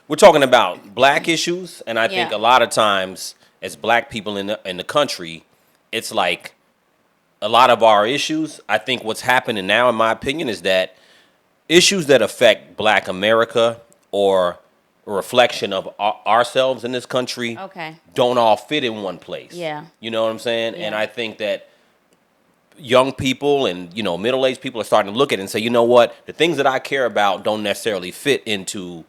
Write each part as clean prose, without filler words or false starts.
we're talking about black issues, and I think a lot of times as black people in the country, it's like a lot of our issues. I think what's happening now, in my opinion, is that issues that affect Black America or a reflection of ourselves in this country don't all fit in one place. Yeah. You know what I'm saying? Yeah. And I think that young people and, middle-aged people are starting to look at it and say, you know what? The things that I care about don't necessarily fit into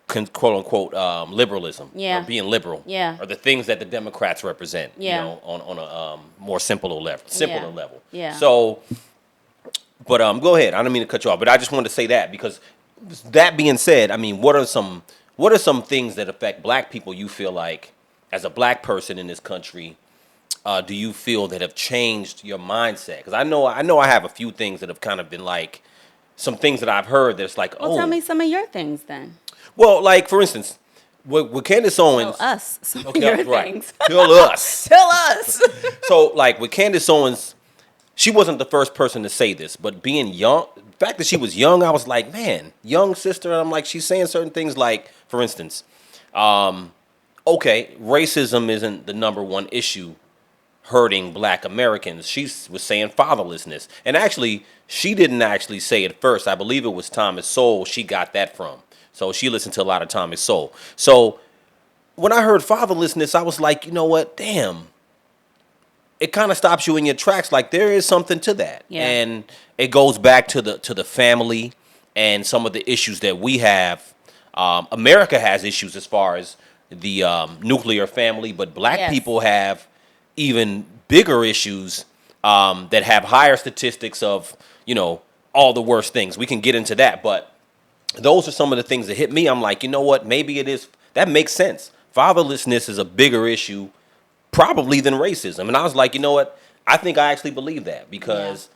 quote-unquote liberalism or being liberal or the things that the Democrats represent, on a more simpler level. Yeah. So, but go ahead. I don't mean to cut you off, but I just wanted to say that because that being said, I mean, what are some things that affect black people you feel like as a black person in this country do you feel that have changed your mindset? Because I know I have a few things that have kind of been like some things that I've heard that's like, well, tell me some of your things then. Well, like for instance, with Candace Owens. Tell us some of your things. Tell us. Tell us. So like with Candace Owens, she wasn't the first person to say this, but being young, the fact that she was young, I was like, man, young sister. And I'm like, she's saying certain things like, for instance, okay, racism isn't the number one issue hurting Black Americans. She was saying fatherlessness. And actually, she didn't actually say it first. I believe it was Thomas Sowell she got that from. So she listened to a lot of Thomas Sowell. So when I heard fatherlessness, I was like, you know what? Damn. It kind of stops you in your tracks. Like there is something to that. Yeah. And it goes back to the family and some of the issues that we have. America has issues as far as the nuclear family, but black people have even bigger issues that have higher statistics of, all the worst things. We can get into that, but those are some of the things that hit me. I'm like, you know what? Maybe it is. That makes sense. Fatherlessness is a bigger issue probably than racism. And I was like, you know what? I think I actually believe that because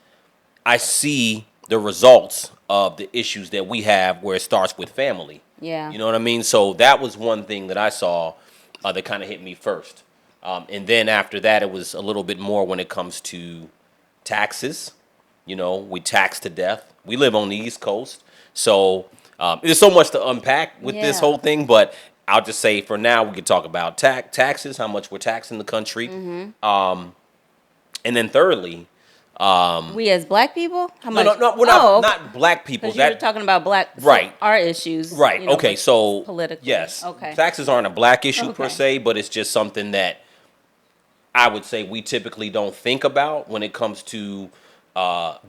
I see the results of the issues that we have where it starts with family. Yeah. You know what I mean? So that was one thing that I saw that kind of hit me first. And then after that, it was a little bit more when it comes to taxes. We tax to death. We live on the East Coast. So there's so much to unpack with this whole thing. But I'll just say for now, we could talk about taxes, how much we're taxing the country. Mm-hmm. And then thirdly, we as black people? How much? No, we're not black people. Because you're talking about black, right? Our issues, right? Okay, so politically, yes, okay. Taxes aren't a black issue per se, but it's just something that I would say we typically don't think about when it comes to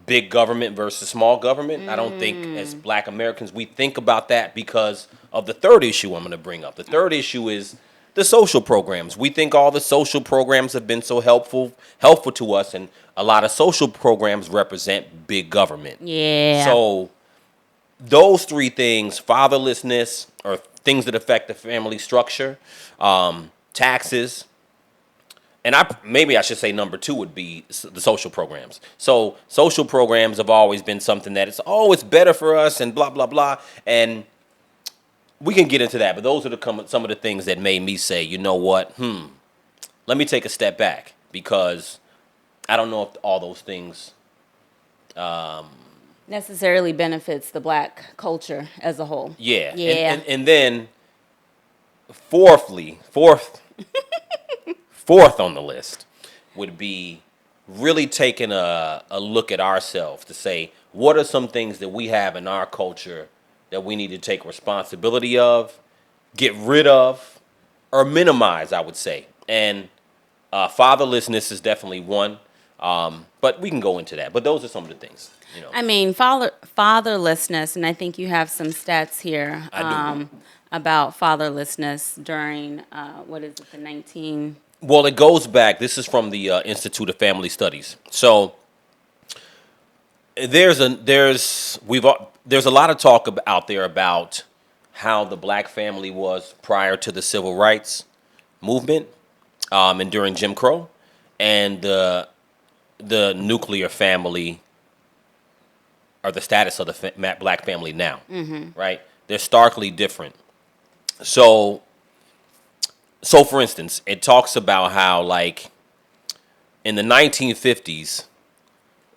big government versus small government. I don't think as black Americans we think about that because of the third issue I'm going to bring up. The third issue is the social programs. We think all the social programs have been so helpful to us, and a lot of social programs represent big government. Yeah. So those three things, fatherlessness or things that affect the family structure, taxes, and maybe I should say number two would be the social programs. So social programs have always been something that it's always better for us and blah, blah, blah. And we can get into that. But those are some of the things that made me say, you know what? Let me take a step back because I don't know if all those things necessarily benefits the black culture as a whole. Yeah. Yeah. And then fourth on the list would be really taking a look at ourselves to say, what are some things that we have in our culture that we need to take responsibility of, get rid of, or minimize, I would say. And fatherlessness is definitely one, but we can go into that. But those are some of the things. I mean, fatherlessness, and I think you have some stats here about fatherlessness during, the 19... Well, it goes back. This is from the Institute of Family Studies. So there's a lot of talk out there about how the black family was prior to the civil rights movement and during Jim Crow, and the nuclear family or the status of the black family now. Mm-hmm. Right? They're starkly different. So for instance, it talks about how, like, in the 1950s,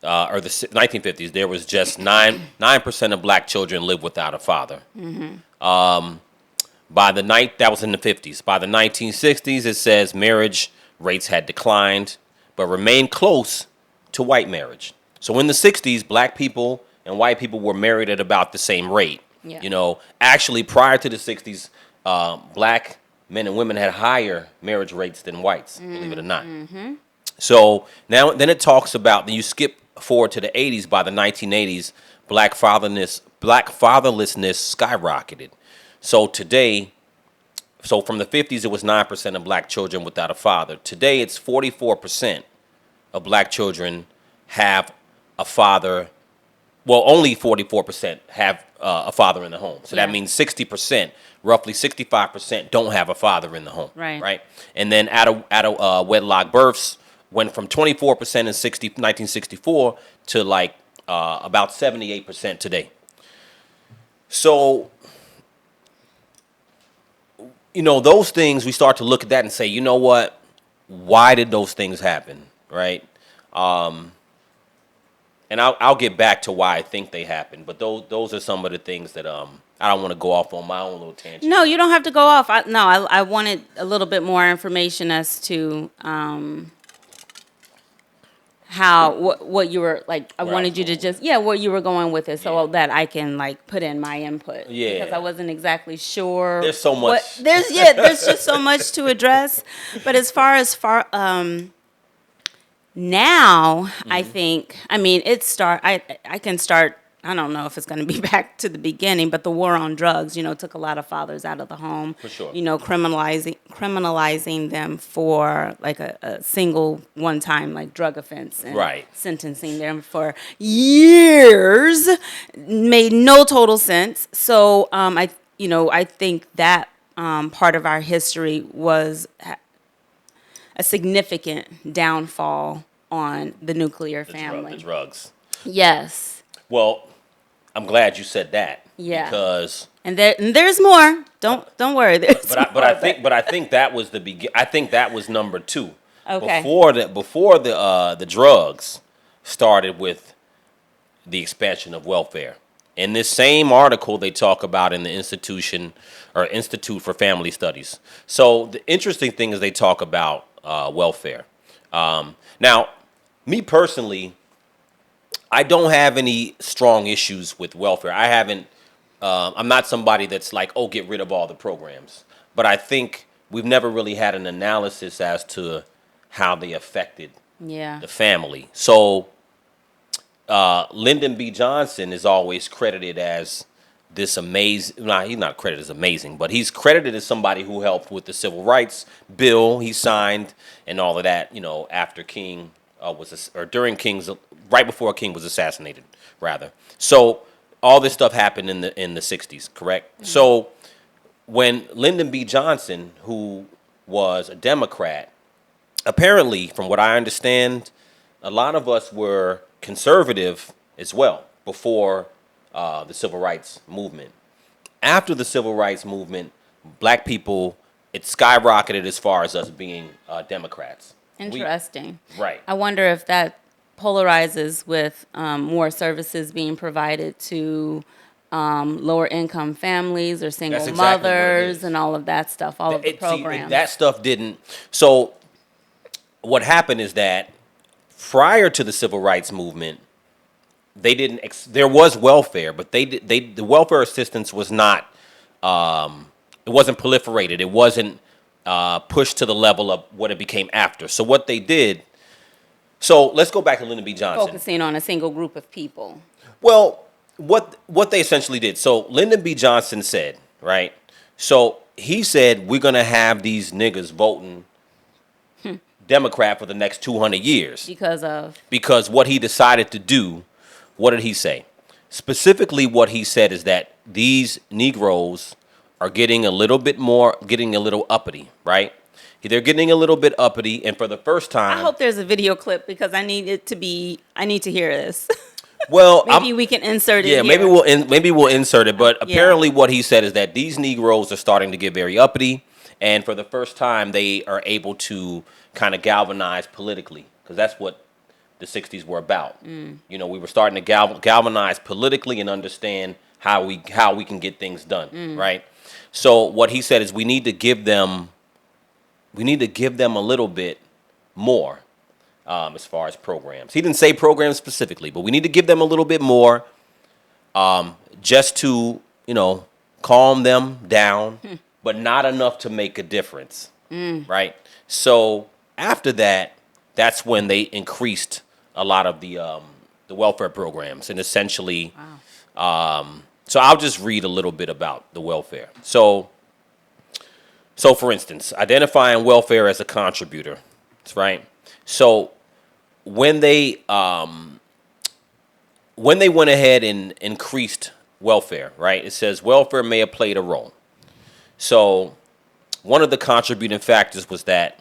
there was just 9% of black children lived without a father. Mm-hmm. That was in the 50s. By the 1960s, it says marriage rates had declined, but remained close to white marriage. So in the 60s, black people and white people were married at about the same rate. Yeah. You know, actually, prior to the 60s, black men and women had higher marriage rates than whites, believe it or not. So now, then it talks about, then you skip forward to the 80s, by the 1980s, black fatherlessness skyrocketed. So today, so from the 50s, it was 9% of black children without a father. Today, it's 44% of black children have a father. Well, only 44% have a father in the home. So that means 60%, roughly 65%, don't have a father in the home. Right. And then out of wedlock births went from 24% in 1964 to like about 78% today. So, you know, those things, we start to look at that and say, you know what? Why did those things happen, right? And I'll get back to why I think they happened, but those are some of the things that I don't want to go off on my own little tangent. No, you don't have to go off. I wanted a little bit more information as to what you were like. I wanted you to just where you were going with it, so that I can like put in my input. Yeah, because I wasn't exactly sure. There's so much. There's just so much to address. But as far now, I think, I mean, I can start, I don't know if it's going to be back to the beginning, but the war on drugs, took a lot of fathers out of the home. For sure. Criminalizing them for like a single one-time like drug offense and sentencing them for years made no total sense. So I think that part of our history was a significant downfall on the nuclear family. The drugs. Yes. Well, I'm glad you said that. Yeah. Because there's more. Don't worry. But I think that was I think that was number two. Okay. Before the drugs started with the expansion of welfare. In this same article, they talk about in the Institute for Family Studies. So the interesting thing is they talk about welfare. Now, me personally, I don't have any strong issues with welfare. I haven't. I'm not somebody that's like, oh, get rid of all the programs. But I think we've never really had an analysis as to how they affected the family. So Lyndon B. Johnson is always credited as this amazing. No, he's not credited as amazing, but he's credited as somebody who helped with the civil rights bill he signed and all of that. After King right before King was assassinated, rather. So all this stuff happened in the 60s, correct? Mm-hmm. So when Lyndon B. Johnson, who was a Democrat, apparently, from what I understand, a lot of us were conservative as well before the civil rights movement. After the civil rights movement, black people, it skyrocketed as far as us being Democrats. Interesting. Right. I wonder if that polarizes with more services being provided to lower income families or single mothers and all of that stuff, all of the programs. That stuff didn't. So what happened is that prior to the civil rights movement, they didn't. There was welfare, but the welfare assistance was not. It wasn't proliferated. It wasn't pushed to the level of what it became after. So what they did. So let's go back to Lyndon B. Johnson. Focusing on a single group of people. Well, what they essentially did. So Lyndon B. Johnson said, right? So he said, we're going to have these niggas voting Democrat for the next 200 years. Because what he decided to do, what did he say? Specifically, what he said is that these Negroes are getting a little uppity, right? They're getting a little bit uppity, and for the first time... I hope there's a video clip because I need to hear this. Well, maybe we can insert it. Yeah, here. Maybe we'll insert it. But apparently, what he said is that these Negroes are starting to get very uppity, and for the first time, they are able to kind of galvanize politically, because that's what the '60s were about. We were starting to galvanize politically and understand how we can get things done, right? So what he said is we need to give them a little bit more as far as programs. He didn't say programs specifically, but we need to give them a little bit more just to, calm them down, but not enough to make a difference, right? So after that, that's when they increased a lot of the welfare programs, and essentially, so I'll just read a little bit about the welfare. So for instance, identifying welfare as a contributor, that's right. So when they went ahead and increased welfare, right? It says welfare may have played a role. So one of the contributing factors was that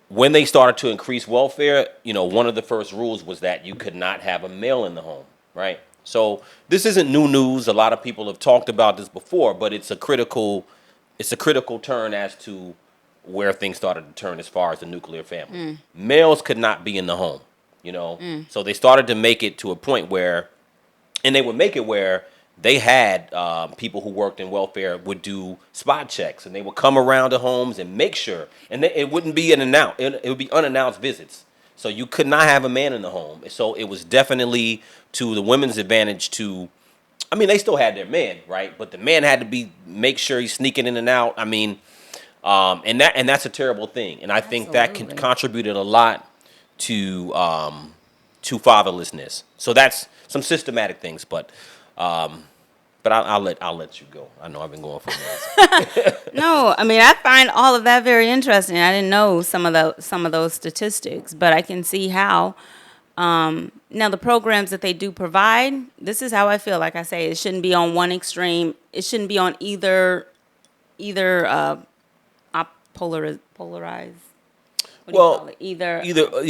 when they started to increase welfare, one of the first rules was that you could not have a male in the home, right? So this isn't new news. A lot of people have talked about this before, but it's a critical turn as to where things started to turn as far as the nuclear family. Males could not be in the home, So they started to make it to a point where, and they would make it where they had people who worked in welfare would do spot checks, and they would come around the homes and make sure, and it wouldn't be it would be unannounced visits. So you could not have a man in the home. So it was definitely to the women's advantage to, they still had their men, right? But the man had to make sure he's sneaking in and out. And that's a terrible thing. And I think that contributed a lot to fatherlessness. So that's some systematic things, but I'll let you go. I know I've been going for minutes. No, I find all of that very interesting. I didn't know some of those statistics, but I can see how. Now the programs that they do provide, this is how I feel. Like I say, it shouldn't be on one extreme. It shouldn't be on either polarized. What do you call it? Either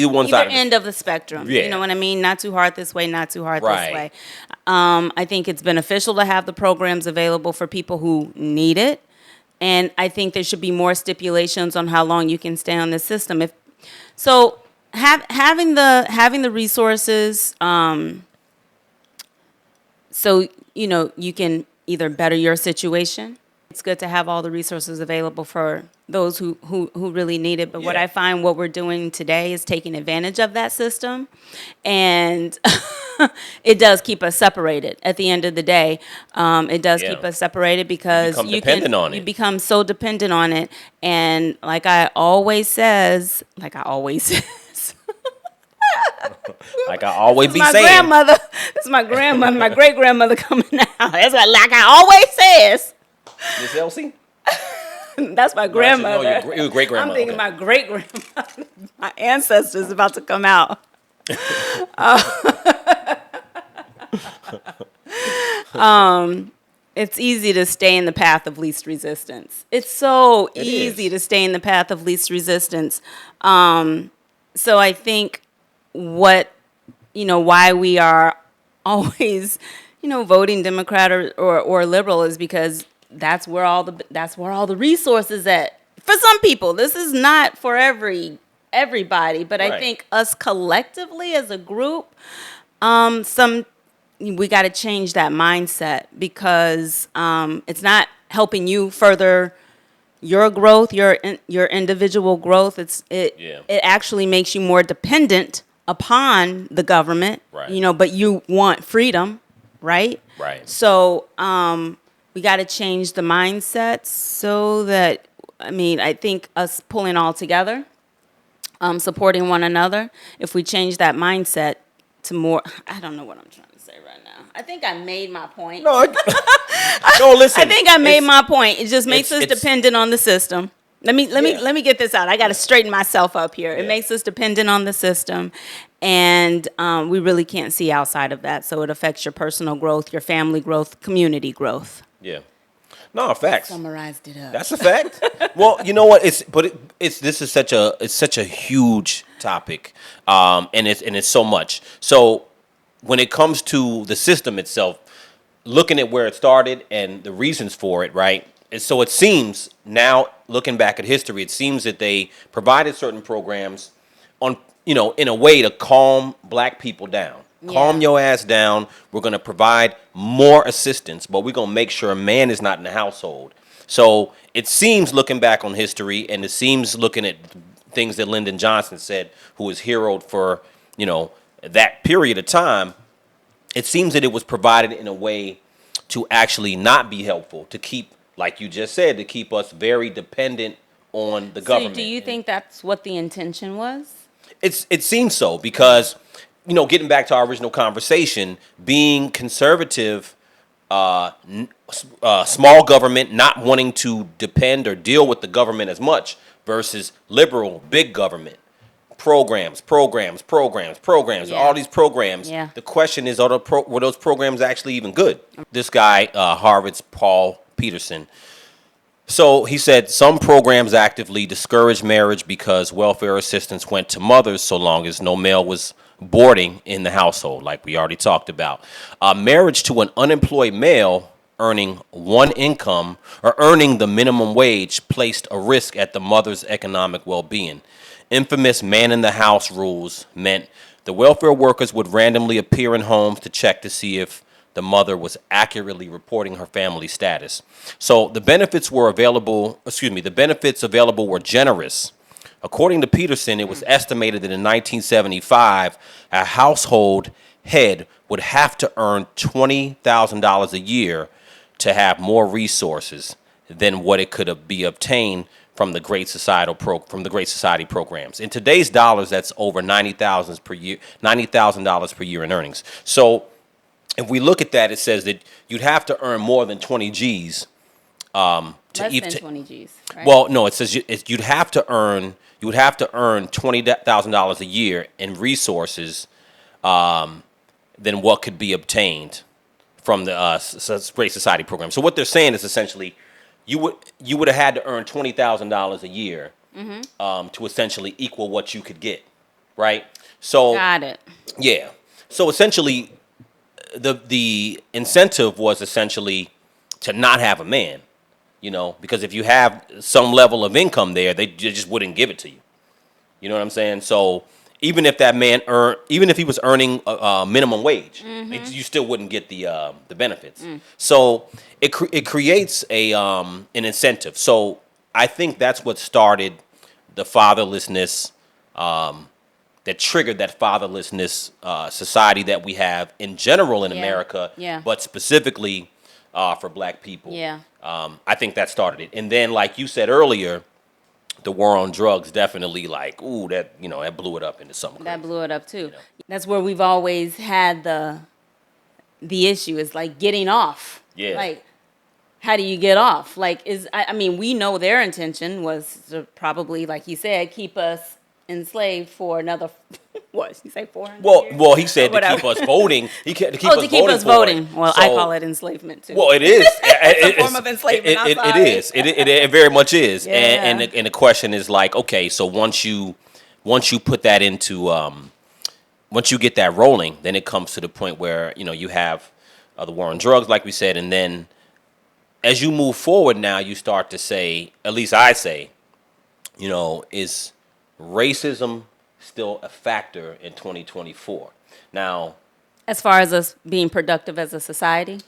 one side end of the spectrum. Yeah. You know what I mean? Not too hard this way, not too hard Right. this way. I think it's beneficial to have the programs available for people who need it. And I think there should be more stipulations on how long you can stay on the system. Having the resources, so you can either better your situation. It's good to have all the resources available for those who really need it. But what I find what we're doing today is taking advantage of that system, and it does keep us separated. At the end of the day, it does keep us separated because you become so dependent on it. And like I always say, like I always be saying. Grandmother. This is my grandmother, my great grandmother coming out. That's what, like I always says. Miss Elsie? That's my grandmother. No, your great grandmother. I'm thinking my great grandmother. My ancestors about to come out. It's easy to stay in the path of least resistance. It's so easy to stay in the path of least resistance. So I think why we are always, voting Democrat or liberal is because that's where all the resources at. For some people, this is not for everybody, but I think us collectively as a group, we got to change that mindset because it's not helping you further your growth, your individual growth. It actually makes you more dependent upon the government, but you want freedom, right? Right. So we got to change the mindset so that, I think us pulling all together, supporting one another, if we change that mindset to more, I don't know what I'm trying to say right now. I think I made my point. No, listen. I think I made my point. It just makes us dependent on the system. Let me get this out. I got to straighten myself up here. It makes us dependent on the system, and we really can't see outside of that. So it affects your personal growth, your family growth, community growth. Yeah. No, facts. Summarized it up. That's a fact. Well, you know what? This is such a huge topic, and it's so much. So when it comes to the system itself, looking at where it started and the reasons for it, right? And so it seems now, looking back at history, it seems that they provided certain programs in a way to calm black people down, Calm your ass down. We're going to provide more assistance, but we're going to make sure a man is not in the household. So it seems, looking back on history, and it seems looking at things that Lyndon Johnson said, who was heroed for, that period of time, it seems that it was provided in a way to actually not be helpful, to keep, like you just said, to keep us very dependent on the government. So do you think that's what the intention was? It seems so, because, getting back to our original conversation, being conservative, small government, not wanting to depend or deal with the government as much, versus liberal, big government, programs, Yeah. all these programs. Yeah. The question is, were those programs actually even good? This guy, Harvard's Paul Peterson. So he said some programs actively discourage marriage because welfare assistance went to mothers so long as no male was boarding in the household, like we already talked about. Marriage to an unemployed male earning one income or earning the minimum wage placed a risk at the mother's economic well-being. Infamous man-in-the-house rules meant the welfare workers would randomly appear in homes to check to see if the mother was accurately reporting her family status. So the benefits available were generous. According to Peterson, it was estimated that in 1975, a household head would have to earn $20,000 a year to have more resources than what it could be obtained from the Great Society programs. In today's dollars, that's over $90,000 per year in earnings. So if we look at that, it says that you'd have to earn more than 20 G's Less than 20 G's, right? Well, no, it says you'd have to earn $20,000 a year in resources than what could be obtained from the Great Society program. So what they're saying is essentially you would have had to earn $20,000 a year to essentially equal what you could get, right? So got it. Yeah. So essentially, the incentive was essentially to not have a man, because if you have some level of income there, they just wouldn't give it to you. You know what I'm saying? So even if that man even if he was earning a minimum wage, you still wouldn't get the benefits. So it creates an incentive. So I think that's what started the fatherlessness. That triggered that fatherlessness society that we have in general in America, but specifically for black people. Yeah. I think that started it. And then, like you said earlier, the war on drugs definitely that blew it up into something That crazy. blew it up too. That's where we've always had the issue is like getting off. Yeah. Like, how do you get off? Like, we know their intention was to probably, like you said, keep us enslaved for another, what, you say 400 years? Well, he said to keep us voting. To keep us voting. Well, I call it enslavement too. Well, it is. It's a form of enslavement. It is. It very much is. Yeah. And the question is like, okay, so once you put that into, once you get that rolling, then it comes to the point where you have the war on drugs, like we said, and then as you move forward, now you start to say, at least I say, is racism still a factor in 2024? Now, as far as us being productive as a society?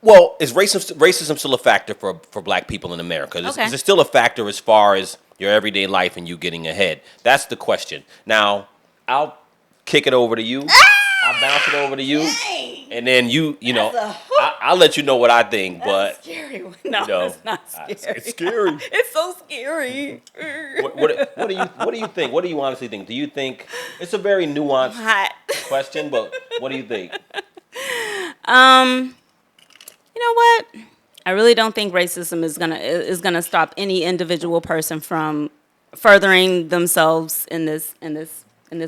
Well, is racism still a factor for black people in America? Is it still a factor as far as your everyday life and you getting ahead? That's the question. Now, I'll kick it over to you. I'll bounce it over to you. Dang. And then I'll let you know what I think. That's scary. No, it's not scary. It's scary. It's so scary. What do you think? What do you honestly think? Do you think it's a very nuanced question, but what do you think? You know what? I really don't think racism is gonna stop any individual person from furthering themselves in this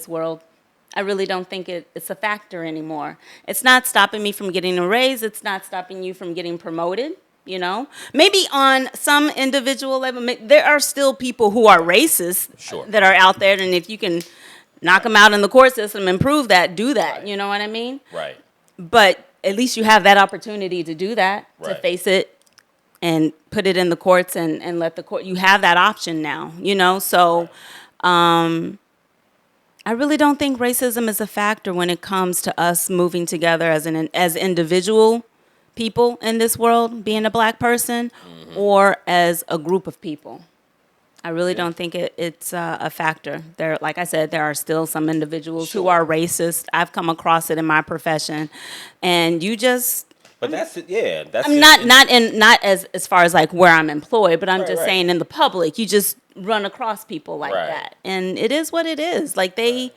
world. I really don't think it's a factor anymore. It's not stopping me from getting a raise. It's not stopping you from getting promoted. Maybe on some individual level, there are still people who are racist that are out there, and if you can knock them out in the court system and prove that, do that. Right. You know what I mean? Right. But at least you have that opportunity to do that, to face it and put it in the courts and let the court, you have that option now, So I really don't think racism is a factor when it comes to us moving together as individual people in this world, being a black person, or as a group of people. I really don't think it's a factor. There, like I said, there are still some individuals who are racist. I've come across it in my profession, and you just. But that's it. Yeah, that's I'm not as far as like where I'm employed, but I'm just right. saying in the public, you just run across people like Right. that, and it is what it is. Like they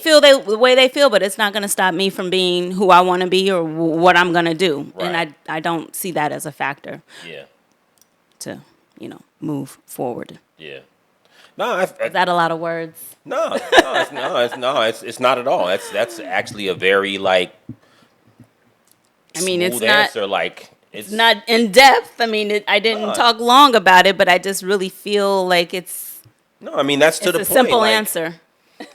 feel the way they feel, but it's not going to stop me from being who I want to be or what I'm going to do. Right. And I don't see that as a factor Yeah. to move forward. Yeah. No, Is that a lot of words? no, it's not at all. That's actually a very like. I mean, smooth it's not. answer. Like It's not in depth. I mean, I didn't talk long about it, but I just really feel like it's. No, I mean that's to the It's point. a simple like, answer.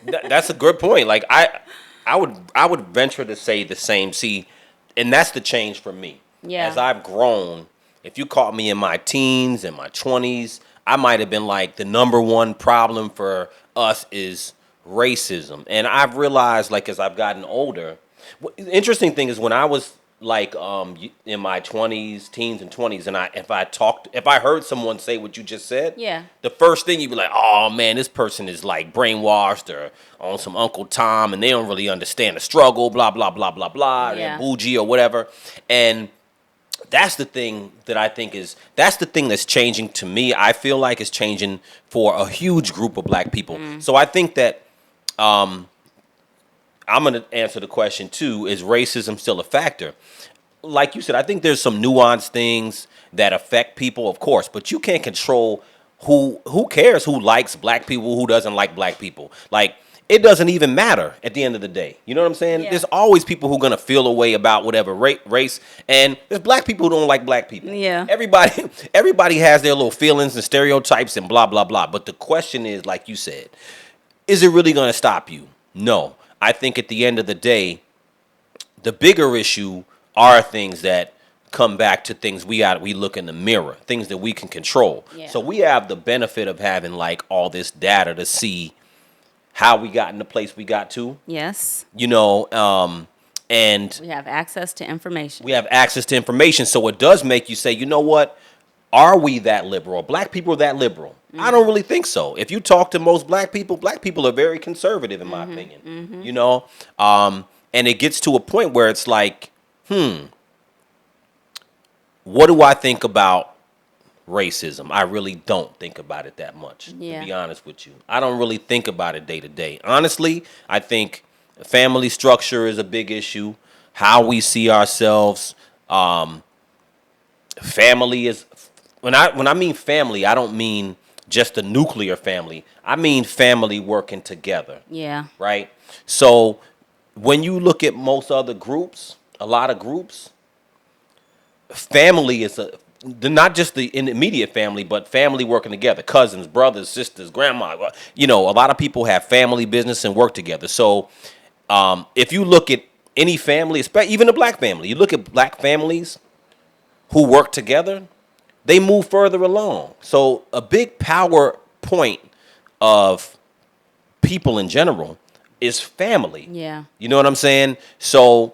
That's a good point. Like I would venture to say the same. See, and that's the change for me. Yeah. As I've grown, if you caught me in my teens and my 20s, I might have been like the number one problem for us is racism. And I've realized like as I've gotten older, the interesting thing is when I was like in my 20s, teens and 20s, and if I heard someone say what you just said, Yeah. the first thing you'd be like, oh man, this person is like brainwashed or on some Uncle Tom and they don't really understand the struggle, blah blah blah blah blah, Yeah. and bougie or whatever. And that's the thing that I think that's the thing that's changing to me. I feel like it's changing for a huge group of black people. So I think that I'm going to answer the question too, is racism still a factor? Like you said, I think there's some nuanced things that affect people, of course, but you can't control who cares who likes black people, who doesn't like black people. Like, it doesn't even matter at the end of the day. You know what I'm saying? Yeah. There's always people who are going to feel a way about whatever race, and there's black people who don't like black people. Yeah. Everybody has their little feelings and stereotypes and blah, blah, blah. But the question is, like you said, is it really going to stop you? No. I think at the end of the day, the bigger issue are things that come back to things we look in the mirror, things that we can control. Yeah. So we have the benefit of having like all this data to see how we got in the place we got to. Yes. And We have access to information. we have access to information. So it does make you say, you know what? Are we that liberal? Black people are that liberal? I don't really think so. If you talk to most black people are very conservative in my opinion. And it gets to a point where it's like, what do I think about racism? I really don't think about it that much, to be honest with you. I don't really think about it day to day. Honestly, I think family structure is a big issue. How we see ourselves. Family is, when I mean family, I don't mean just the nuclear family. I mean family working together. Yeah. Right? So when you look at most other groups, a lot of groups, family is not just the immediate family, but family working together, cousins, brothers, sisters, grandma. A lot of people have family business and work together. So if you look at any family, even a black family, you look at black families who work together, they move further along. So a big power point of people in general is family. Yeah. You know what I'm saying? So,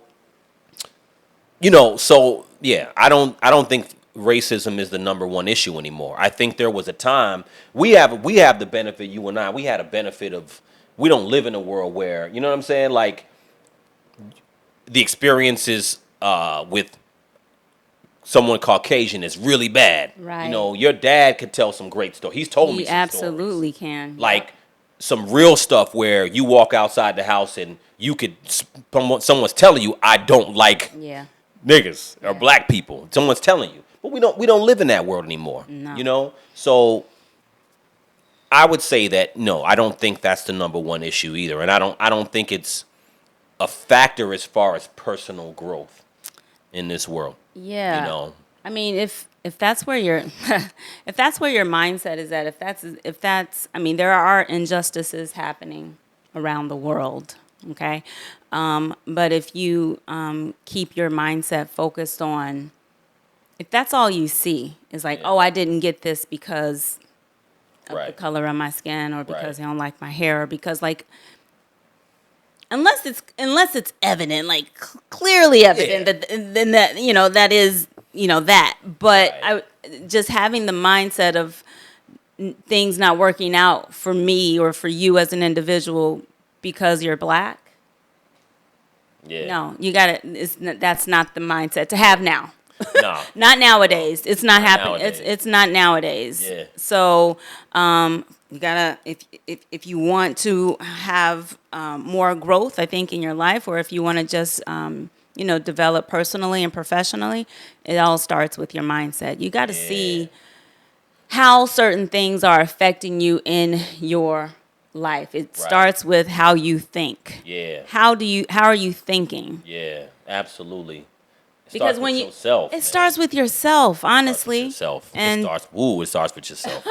yeah, I don't think racism is the number one issue anymore. I think there was a time we have the benefit, you and I, we had a benefit of, we don't live in a world where, you know what I'm saying? Like the experiences with someone Caucasian is really bad. Right. Your dad could tell some great stories. He's told me He some absolutely stories. can. Like some real stuff where you walk outside the house and you could, someone's telling you, I don't like niggas or black people. Someone's telling you. But we don't live in that world anymore. No. So I would say that no, I don't think that's the number one issue either. And I don't think it's a factor as far as personal growth in this world. Yeah. I mean, if that's where your if that's where your mindset is at, if that's I mean, there are injustices happening around the world, okay? But if you keep your mindset focused on, if that's all you see is like, oh, I didn't get this because of the color of my skin, or because they don't like my hair, or because like unless it's evident, like clearly evident that that is that. But Right. just having the mindset of things not working out for me or for you as an individual because you're black. Yeah. No, you got to. That's not the mindset to have now. No. Not nowadays. It's not happening. Nowadays. It's not nowadays. Yeah. So you gotta if you want to have more growth, I think, in your life, or if you want to just develop personally and professionally, it all starts with your mindset. You got to see how certain things are affecting you in your life. It starts with how you think. Yeah. How are you thinking? Yeah, absolutely. Because when it starts with yourself, honestly. It starts with yourself. And It starts with yourself.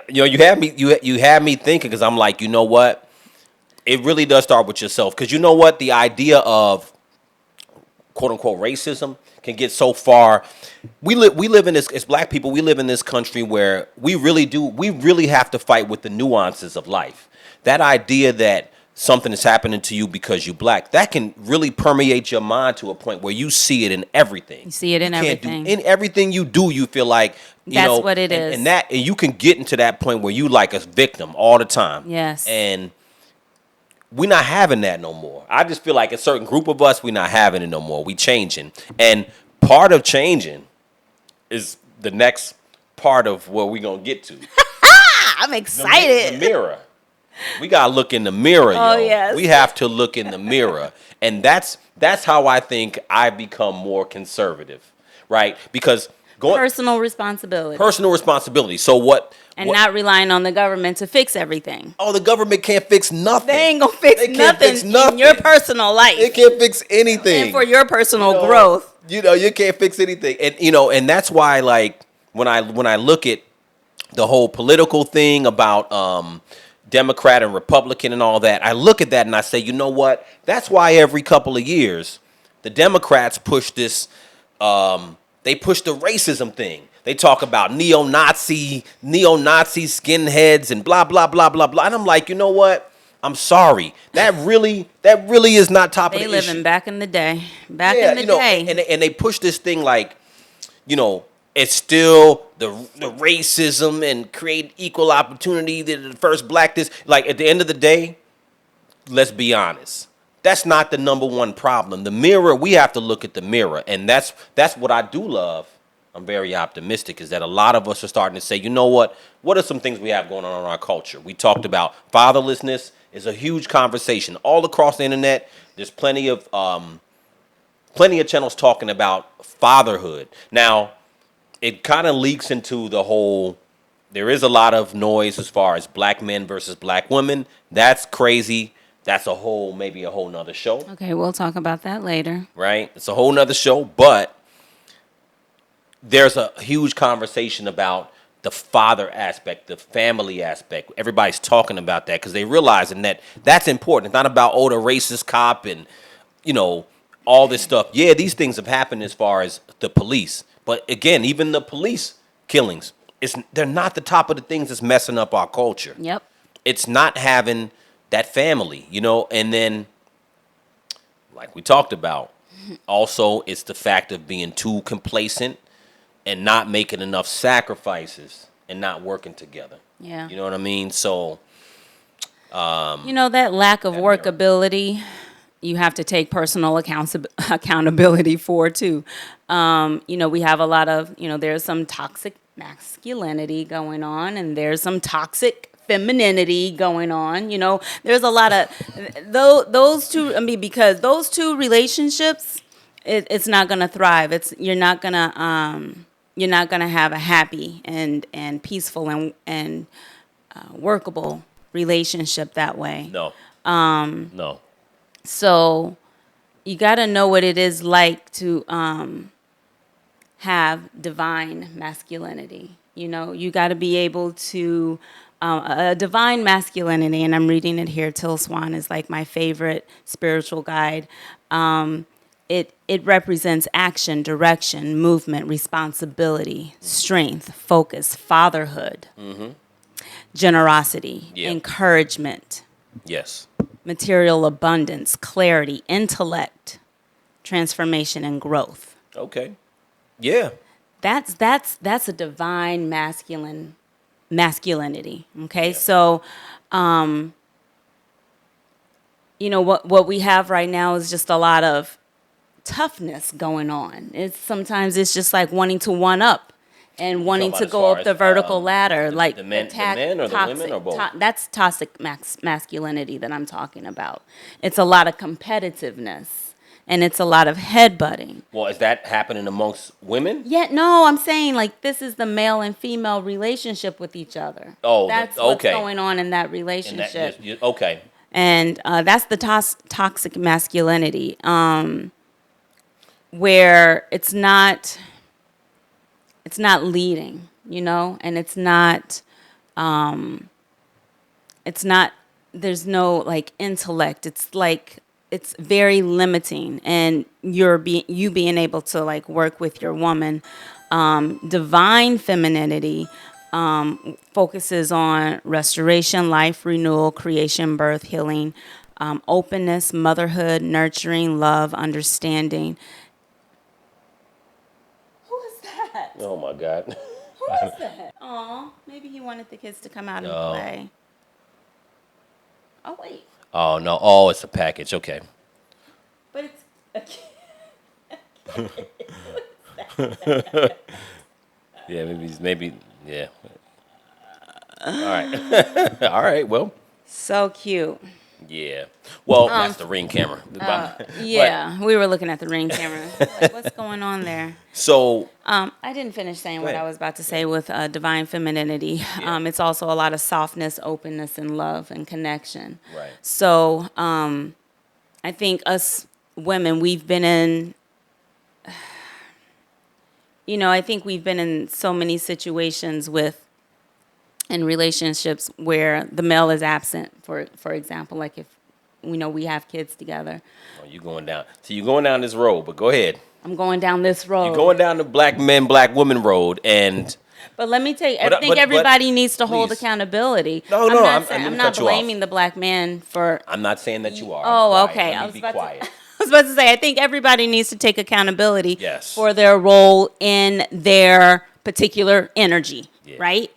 You have me thinking, because I'm like, you know what? It really does start with yourself, because you know what? The idea of quote unquote racism can get so far. We live in this, as black people, we live in this country where we really have to fight with the nuances of life. That idea that something is happening to you because you're black, that can really permeate your mind to a point where you see it in everything. You see it in everything. In everything you do, you feel like that's what it is. And you can get into that point where you like a victim all the time. Yes. And we're not having that no more. I just feel like a certain group of us, we're not having it no more. We changing. And part of changing is the next part of where we're going to get to. I'm excited. The mirror. We got to look in the mirror, Oh, yo. yes. We have to look in the mirror. And that's how I think I become more conservative, right? Because personal responsibility. So what? Not relying on the government to fix everything. Oh, the government can't fix nothing. They ain't gonna fix nothing in your personal life. They can't fix anything. And for your personal growth. You can't fix anything. And that's why, like, when I look at the whole political thing about Democrat and Republican and all that, I look at that and I say, you know what? That's why every couple of years the Democrats push this. They push the racism thing. They talk about neo-Nazi skinheads and blah blah blah blah blah. And I'm like, you know what? I'm sorry. That really is not top of the issue. They living back in the day. And they push this thing like, it's still the racism and create equal opportunity. The first black this. Like, at the end of the day, let's be honest. That's not the number one problem. The mirror, we have to look at the mirror. And that's what I do love. I'm very optimistic, is that a lot of us are starting to say, you know what? What are some things we have going on in our culture? We talked about fatherlessness is a huge conversation. All across the internet, there's plenty of channels talking about fatherhood. Now, it kind of leaks into the whole, there is a lot of noise as far as black men versus black women. That's crazy. That's maybe a whole nother show. Okay, we'll talk about that later. Right? It's a whole nother show, but there's a huge conversation about the father aspect, the family aspect. Everybody's talking about that because they're realizing that that's important. It's not about, the racist cop and, all this stuff. Yeah, these things have happened as far as the police. But again, even the police killings, they're not the top of the things that's messing up our culture. Yep. It's not having that family, and then, like we talked about, also it's the fact of being too complacent and not making enough sacrifices and not working together. Yeah. You know what I mean? So, that lack of workability, you have to take personal accountability for too. We have a lot of, there's some toxic masculinity going on, and there's some toxic femininity going on. There's a lot of those two. I mean, because those two relationships, it's not gonna thrive. You're not gonna have a happy and peaceful and workable relationship that way. no. No. So you got to know what it is like to have divine masculinity. You got to be able to, a divine masculinity, and I'm reading it here, Till Swan is like my favorite spiritual guide. It represents action, direction, movement, responsibility, strength, focus, fatherhood, generosity, encouragement, Yes. material abundance, clarity, intellect, transformation, and growth. Okay. Yeah. That's a divine masculinity. Okay, Yeah. so what we have right now is just a lot of toughness going on. Sometimes it's just like wanting to one up and You talking wanting about to as go far up as the vertical ladder, like the men or the women or both? That's toxic masculinity that I'm talking about. It's a lot of competitiveness and it's a lot of headbutting. Well, is that happening amongst women? Yeah, no, I'm saying like this is the male and female relationship with each other. Oh, That's okay. what's going on in that And that relationship. okay. And that's the toxic masculinity, where it's not leading, and it's not there's no like intellect. It's like it's very limiting, and you being able to like work with your woman. Divine femininity focuses on restoration, life renewal, creation, birth, healing, openness, motherhood, nurturing, love, understanding. Who is that? Oh my God. Who is that? Aw, maybe he wanted the kids to come out and No. play. Oh wait, Oh no. Oh, it's a package. Okay. but it's a kid. Yeah. Maybe. Yeah. All right. All right. Well. So cute. Yeah. Well, that's the Ring camera. Yeah, we were looking at the Ring camera. Like, what's going on there? So. I didn't finish saying what ahead. I was about to say with divine femininity. It's also a lot of softness, openness, and love and connection. Right. So I think us women, we've been in, I think we've been in so many situations in relationships where the male is absent. For example, like if we have kids together. Oh, you going down? So you going down this road? But go ahead. I'm going down this road. You're going down the black men, black women road, and But let me tell you, I think everybody needs to hold please. accountability. No, I'm not blaming the black man for. I'm not saying that you are. Oh, I'm quiet. okay. Let me be quiet. I was about to say, I think everybody needs to take accountability Yes. for their role in their particular energy, Yeah. right?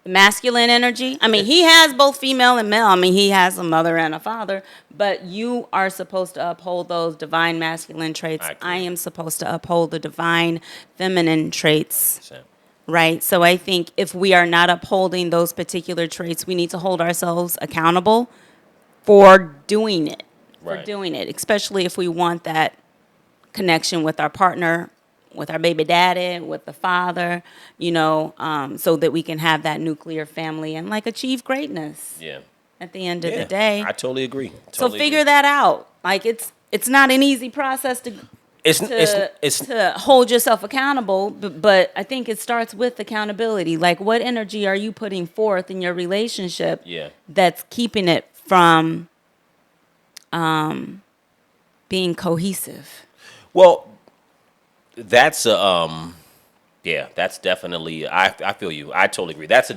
The masculine energy. I mean, he has both female and male. I mean, he has a mother and a father, but you are supposed to uphold those divine masculine traits. I am supposed to uphold the divine feminine traits. 100%. Right. So I think if we are not upholding those particular traits, we need to hold ourselves accountable for doing it. Right. For doing it, especially if we want that connection with our partner, with our baby daddy, with the father, so that we can have that nuclear family and like achieve greatness. Yeah. At the end of the day. I totally agree. So figure that out. Like it's not an easy process to hold yourself accountable, but I think it starts with accountability. Like, what energy are you putting forth in your relationship that's keeping it from being cohesive? Well, that's that's definitely. I feel you. I totally agree. That's a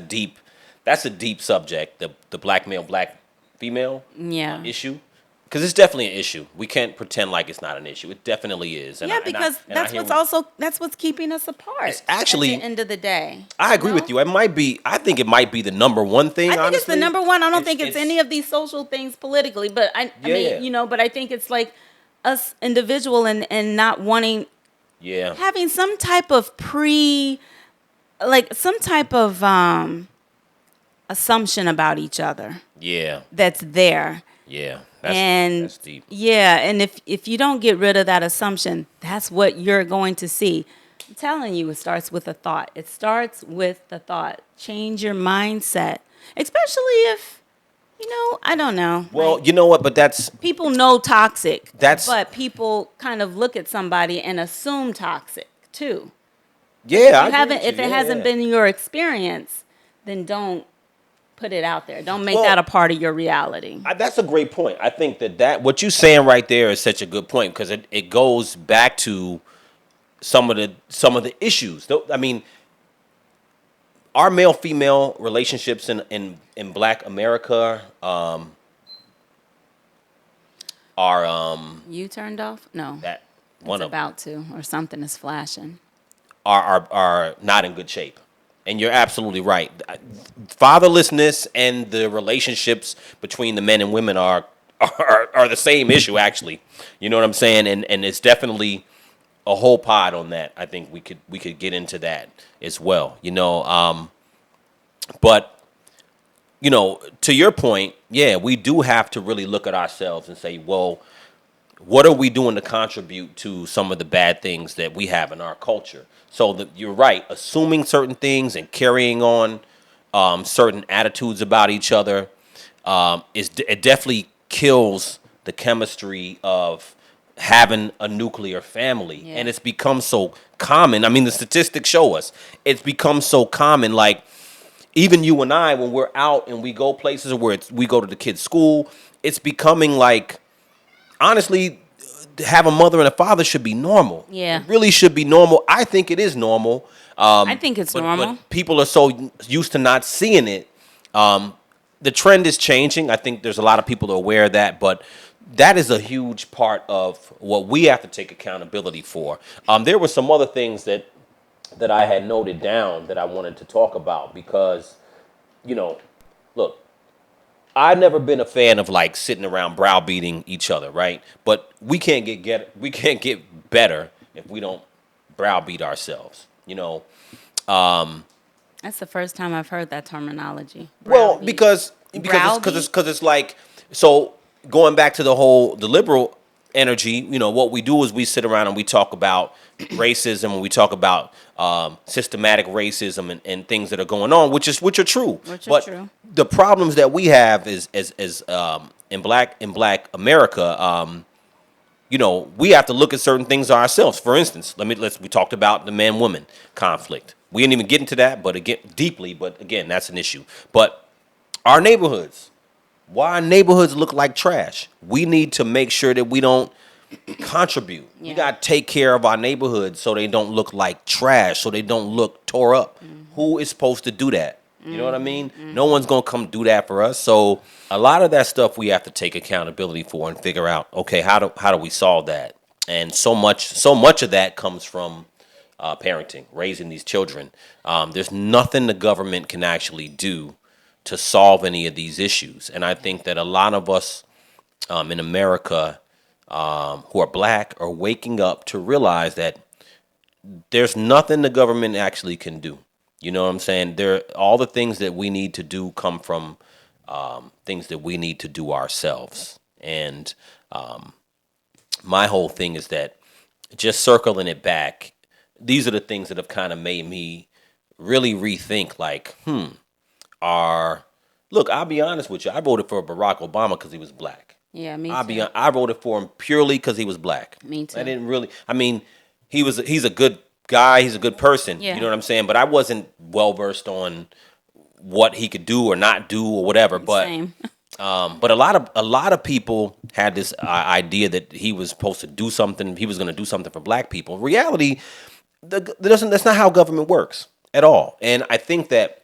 deep subject. The black male, black female issue. Because it's definitely an issue. We can't pretend like it's not an issue. It definitely is. Because that's what's keeping us apart. It's actually at the end of the day. I agree with you. It might be. I think it might be the number one thing. I think honestly. it's the number one. I don't think it's any of these social things politically, but I mean, but I think it's like us individual and not wanting, having some type of assumption about each other. Yeah. That's there. Yeah. That's deep. Yeah, and if you don't get rid of that assumption, that's what you're going to see. I'm telling you, it starts with a thought. It starts with the thought. Change your mindset, especially if, I don't know. Well, you know what? But that's people know toxic. But people kind of look at somebody and assume toxic too. Yeah, if it hasn't been your experience, then don't put it out there. Don't make that a part of your reality. That's a great point. I think that what you're saying right there is such a good point because it goes back to some of the issues. I mean, our male-female relationships in Black America, You turned off? No. that one It's of them about to, or something is flashing. are not in good shape. And you're absolutely right. Fatherlessness and the relationships between the men and women are the same issue, actually. You know what I'm saying? And it's definitely a whole pod on that. I think we could get into that as well. But to your point, yeah, we do have to really look at ourselves and say, well, what are we doing to contribute to some of the bad things that we have in our culture? So you're right, assuming certain things and carrying on certain attitudes about each other it definitely kills the chemistry of having a nuclear family. Yeah. And it's become so common. I mean, the statistics show us it's become so common. Like, even you and I, when we're out and we go places where we go to the kids' school, it's becoming like, honestly, have a mother and a father should be normal. Yeah. It really should be normal. I think it is normal. I think it's normal. But people are so used to not seeing it. The trend is changing. I think there's a lot of people aware of that, but that is a huge part of what we have to take accountability for. There were some other things that I had noted down that I wanted to talk about because, look, I've never been a fan of like sitting around browbeating each other, right? But we can't get better if we don't browbeat ourselves, That's the first time I've heard that terminology. Well, because it's like, so going back to the liberal energy, what we do is we sit around and we talk about racism and we talk about systematic racism and things that are going on, which are true. But the problems that we have is in black America, we have to look at certain things ourselves. For instance, we talked about the man-woman conflict. We didn't even get into that, but again, that's an issue. But our neighborhoods, why our neighborhoods look like trash. We need to make sure that we don't contribute. Yeah. We got to take care of our neighborhoods so they don't look like trash, so they don't look tore up. Mm-hmm. Who is supposed to do that? You know what I mean? Mm-hmm. No one's going to come do that for us. So a lot of that stuff we have to take accountability for and figure out, okay, how do we solve that? And so much of that comes from parenting, raising these children. There's nothing the government can actually do to solve any of these issues. And I think that a lot of us in America who are black are waking up to realize that there's nothing the government actually can do. You know what I'm saying? All the things that we need to do come from things that we need to do ourselves. And my whole thing is that, just circling it back, these are the things that have kind of made me really rethink, like, look, I'll be honest with you. I voted for Barack Obama because he was black. Yeah, me too. I voted for him purely because he was black. Me too. I didn't really, he's a good guy. He's a good person. Yeah. You know what I'm saying? But I wasn't well-versed on what he could do or not do or whatever. Same. But a lot of people had this idea that he was supposed to do something. He was going to do something for black people. In reality, that's not how government works at all. And I think that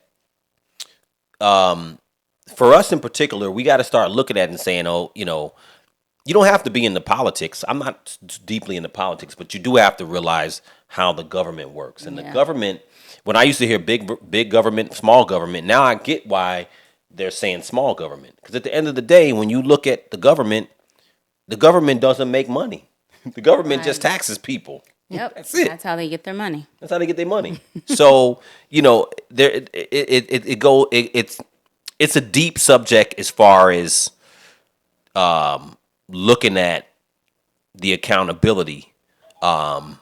for us in particular, we got to start looking at it and saying, you don't have to be in the politics. I'm not deeply into politics, but you do have to realize how the government works. And the government, when I used to hear big government, small government, now I get why they're saying small government. Because at the end of the day, when you look at the government doesn't make money. The government just taxes people. Yep, that's it. That's how they get their money. That's how they get their money. So it's a deep subject as far as looking at the accountability, and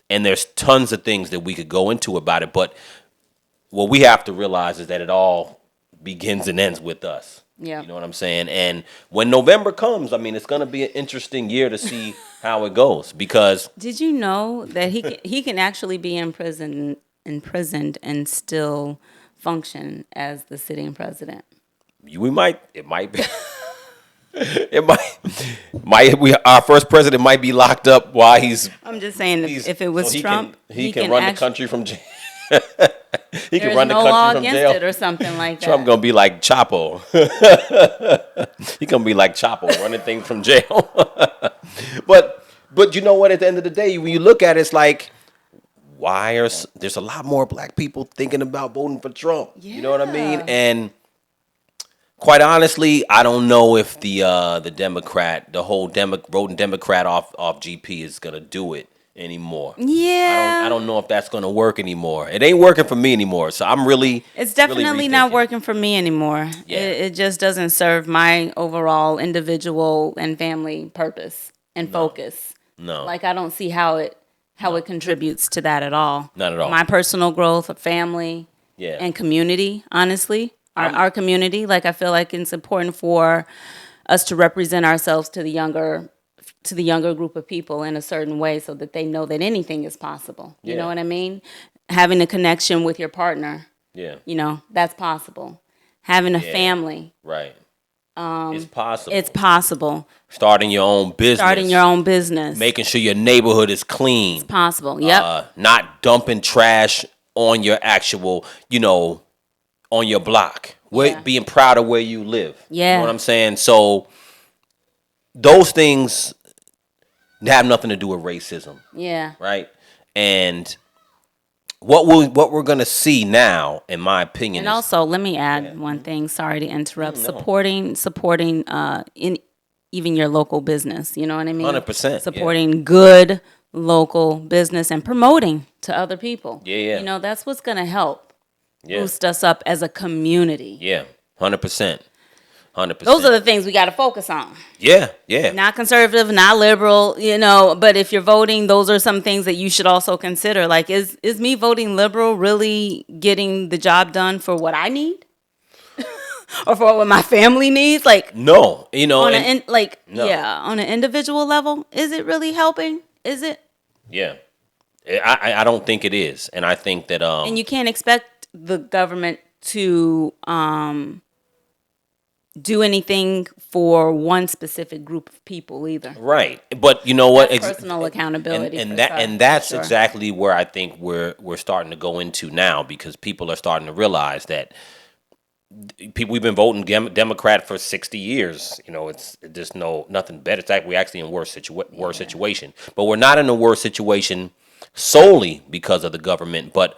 there's tons of things that we could go into about it. But what we have to realize is that it all begins and ends with us. Yeah, you know what I'm saying? And when November comes, it's going to be an interesting year to see how it goes. Because did you know that he can actually be imprisoned and still function as the sitting president? It might be. Our first president might be locked up while he's. I'm just saying, if it was Trump, he can run the country from jail. He can There's run the no country law from against jail. it or something like that. Trump gonna be like Chapo. He gonna be like Chapo, running things from jail. But you know what? At the end of the day, when you look at it, it's like, there's a lot more black people thinking about voting for Trump? Yeah. You know what I mean? And quite honestly, I don't know if the whole voting Democrat off GP is gonna do it anymore. Yeah. I don't know if that's gonna work anymore. It ain't working for me anymore. So I'm really It's definitely not working for me anymore. Yeah. It just doesn't serve my overall individual and family purpose and focus. No. Like I don't see how it contributes to that at all. Not at all. My personal growth, family, Yeah. and community, honestly. Our community, like I feel like it's important for us to represent ourselves to the younger group of people in a certain way so that they know that anything is possible. You know what I mean? Having a connection with your partner. Yeah. You know, that's possible. Having a family. Right. It's possible. It's possible. Starting your own business. Making sure your neighborhood is clean. It's possible. Yep. Not dumping trash on your actual, on your block. Being proud of where you live. Yeah. You know what I'm saying? So those things have nothing to do with racism. Yeah. Right? And what we're gonna see now, in my opinion, and also let me add one thing. Sorry to interrupt. Supporting in even your local business. You know what I mean? 100%. Supporting good local business and promoting to other people. Yeah. You know, that's what's gonna help Yeah. boost us up as a community. Yeah. 100%. 100%. Those are the things we got to focus on. Yeah. Not conservative, not liberal, but if you're voting, those are some things that you should also consider. Like, is me voting liberal really getting the job done for what I need? Or for what my family needs? Like, no, on an individual level, is it really helping? Is it? Yeah. I don't think it is. And I think that and you can't expect the government to do anything for one specific group of people either. Right. But you know what? That's personal accountability. And that's exactly where I think we're starting to go into now, because people are starting to realize that we've been voting Democrat for 60 years. It's just nothing better. It's like we're actually in worse situation. But we're not in a worse situation solely because of the government, but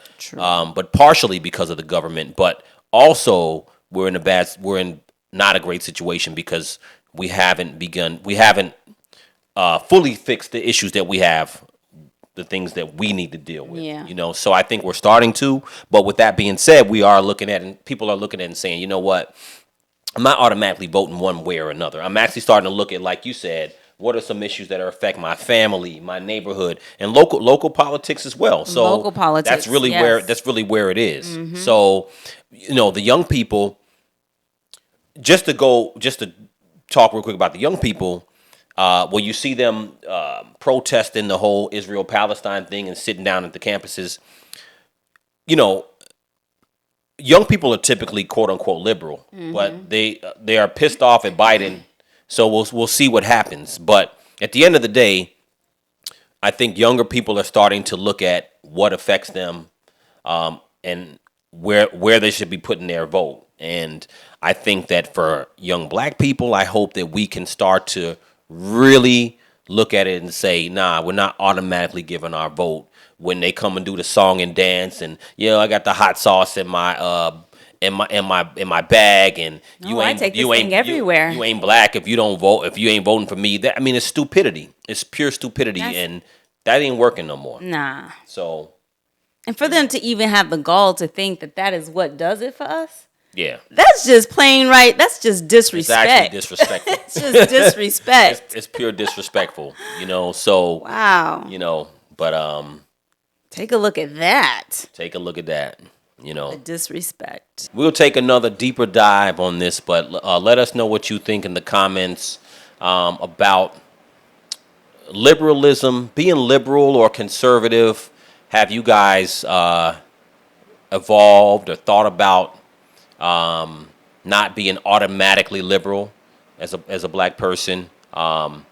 partially because of the government. But also we're in not a great situation because we haven't fully fixed the issues that we have, the things that we need to deal with. Yeah. So I think we're starting to. But with that being said, we are looking at, and people are looking at and saying, you know what? I'm not automatically voting one way or another. I'm actually starting to look at, like you said, what are some issues that affect my family, my neighborhood, and local politics as well. So local politics, that's really where it is. Mm-hmm. So, the young people. Just to talk real quick about the young people. When you see them protesting the whole Israel-Palestine thing and sitting down at the campuses, young people are typically quote unquote liberal, but they are pissed off at Biden. So we'll see what happens. But at the end of the day, I think younger people are starting to look at what affects them, and where they should be putting their vote. And I think that for young black people, I hope that we can start to really look at it and say, nah, we're not automatically giving our vote when they come and do the song and dance, and I got the hot sauce in my in my bag, and I take this thing everywhere. You ain't black if you don't vote, if you ain't voting for me. It's stupidity. It's pure stupidity, and that ain't working no more. Nah. So, and for them to even have the gall to think that is what does it for us. Yeah. That's just plain right. That's just disrespect. It's actually disrespectful. It's just disrespect. It's pure disrespectful, so. Wow. But take a look at that. Take a look at that. The disrespect. We'll take another deeper dive on this, but let us know what you think in the comments about liberalism, being liberal or conservative. Have you guys evolved or thought about not being automatically liberal as a black person? And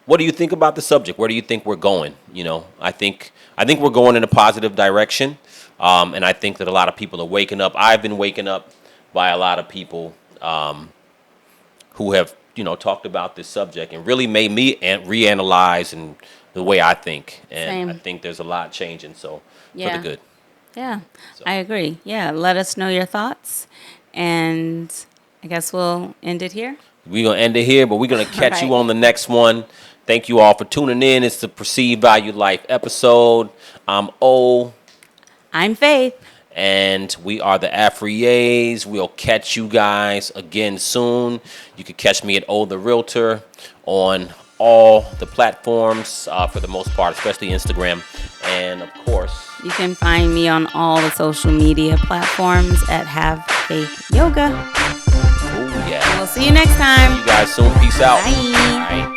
what do you think about the subject? Where do you think we're going? You know, I think we're going in a positive direction, and I think that a lot of people are waking up. I've been waking up by a lot of people who have, you know, talked about this subject and really made me reanalyze and the way I think. And Same. I think there's a lot changing, so for Yeah. the good. Yeah, So. I agree. Yeah, let us know your thoughts, and I guess we'll end it here. We're going to end it here, but we're going to catch you Right. on the next one. Thank you all for tuning in. It's the Perceived Value Life episode. I'm O. I'm Faith. And we are the Afriers. We'll catch you guys again soon. You can catch me at O the Realtor on all the platforms for the most part, especially Instagram. And of course, You can find me on all the social media platforms at Have Faith Yoga. oh yeah. We'll see you next time. See you guys soon. Peace out. Bye. All right.